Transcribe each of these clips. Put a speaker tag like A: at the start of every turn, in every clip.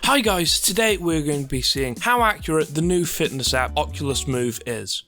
A: Hi guys, today we're going to be seeing how accurate the new fitness app Oculus Move is.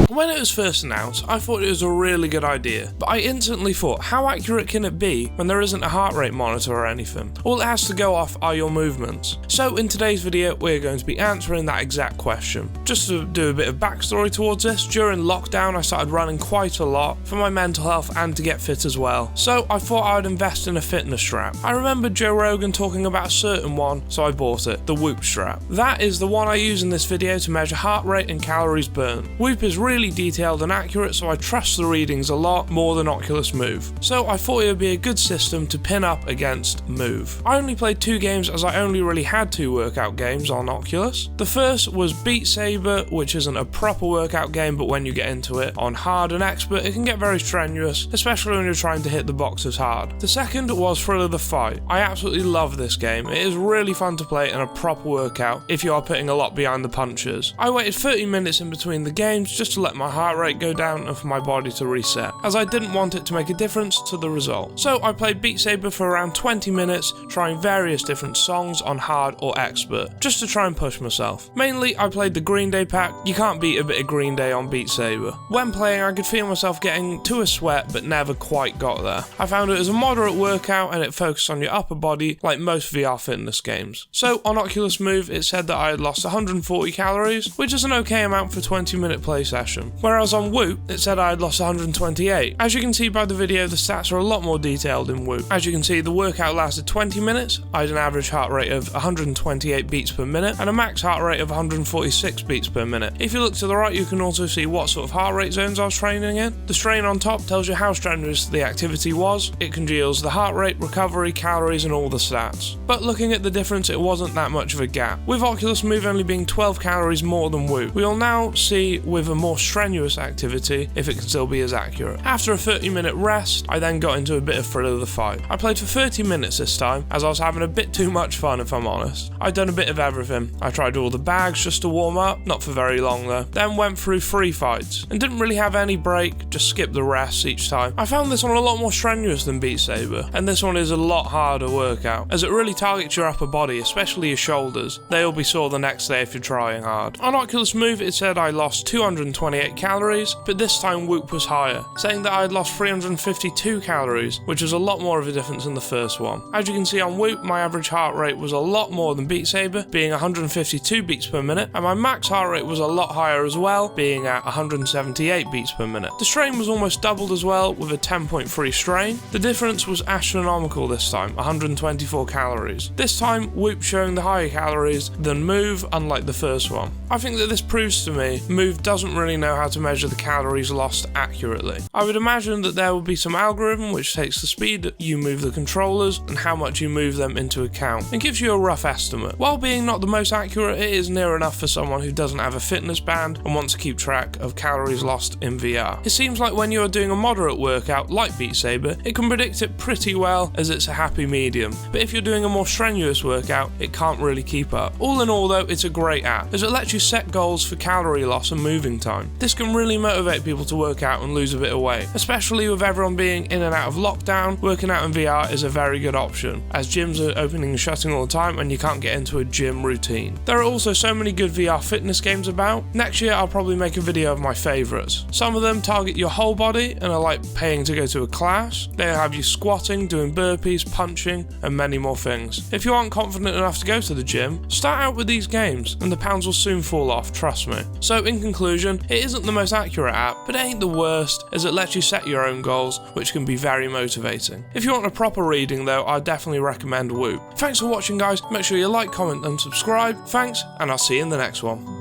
A: When it was first announced, I thought it was a really good idea, but I instantly thought, how accurate can it be when there isn't a heart rate monitor or anything? All it has to go off are your movements. So in today's video, we're going to be answering that exact question. Just to do a bit of backstory towards this, during lockdown I started running quite a lot for my mental health and to get fit as well. So I thought I would invest in a fitness strap. I remember Joe Rogan talking about a certain one, so I bought it, the Whoop strap. That is the one I use in this video to measure heart rate and calories burned. Whoop is really detailed and accurate, so I trust the readings a lot more than Oculus Move. So I thought it would be a good system to pin up against Move. I only played 2 games as I only really had 2 workout games on Oculus. The first was Beat Saber, which isn't a proper workout game, but when you get into it on hard and expert, it can get very strenuous, especially when you're trying to hit the boxes hard. The second was Thrill of the Fight. I absolutely love this game. It is really fun to play in a proper workout if you are putting a lot behind the punches. I waited 30 minutes in between the games just to let my heart rate go down and for my body to reset, as I didn't want it to make a difference to the result. So I played Beat Saber for around 20 minutes, trying various different songs on hard or expert, just to try and push myself. Mainly I played the Green Day pack. You can't beat a bit of Green Day on Beat Saber. When playing, I could feel myself getting to a sweat but never quite got there. I found it as a moderate workout and it focused on your upper body like most VR fitness games. So on Oculus Move it said that I had lost 140 calories, which is an okay amount for a 20-minute play session. Whereas on Whoop, it said I had lost 128. As you can see by the video, the stats are a lot more detailed in Whoop. As you can see, the workout lasted 20 minutes, I had an average heart rate of 128 beats per minute, and a max heart rate of 146 beats per minute. If you look to the right, you can also see what sort of heart rate zones I was training in. The strain on top tells you how strenuous the activity was. It congeals the heart rate, recovery, calories, and all the stats. But looking at the difference, it wasn't that much of a gap. With Oculus Move only being 12 calories more than Whoop, we will now see with a more strenuous activity if it can still be as accurate. After a 30-minute rest, I then got into a bit of Thrill of the Fight. I played for 30 minutes this time, as I was having a bit too much fun if I'm honest. I'd done a bit of everything. I tried all the bags just to warm up, not for very long though. Then went through 3 fights, and didn't really have any break, just skipped the rests each time. I found this one a lot more strenuous than Beat Saber, and this one is a lot harder workout, as it really targets your upper body, especially your shoulders. They'll be sore the next day if you're trying hard. On Oculus Move it said I lost 228 calories, but this time Whoop was higher, saying that I had lost 352 calories, which was a lot more of a difference than the first one. As you can see on Whoop, my average heart rate was a lot more than Beat Saber, being 152 beats per minute, and my max heart rate was a lot higher as well, being at 178 beats per minute. The strain was almost doubled as well, with a 10.3 strain. The difference was astronomical this time, 124 calories. This time, Whoop showing the higher calories than Move, unlike the first one. I think that this proves to me Move doesn't really know how to measure the calories lost accurately. I would imagine that there will be some algorithm which takes the speed that you move the controllers and how much you move them into account and gives you a rough estimate. While being not the most accurate, it is near enough for someone who doesn't have a fitness band and wants to keep track of calories lost in VR. It seems like when you are doing a moderate workout like Beat Saber, it can predict it pretty well as it's a happy medium, but if you're doing a more strenuous workout, it can't really keep up. All in all though, it's a great app as it lets you set goals for calorie loss and moving time. This can really motivate people to work out and lose a bit of weight, especially with everyone being in and out of lockdown. Working out in VR is a very good option, as gyms are opening and shutting all the time and you can't get into a gym routine. There are also so many good VR fitness games about. Next year I'll probably make a video of my favourites. Some of them target your whole body and are like paying to go to a class. They'll have you squatting, doing burpees, punching, and many more things. If you aren't confident enough to go to the gym, start out with these games and the pounds will soon fall off, trust me. So in conclusion, it isn't the most accurate app, but it ain't the worst, as it lets you set your own goals, which can be very motivating. If you want a proper reading though, I definitely recommend Whoop. Thanks for watching guys, make sure you like, comment and subscribe. Thanks, and I'll see you in the next one.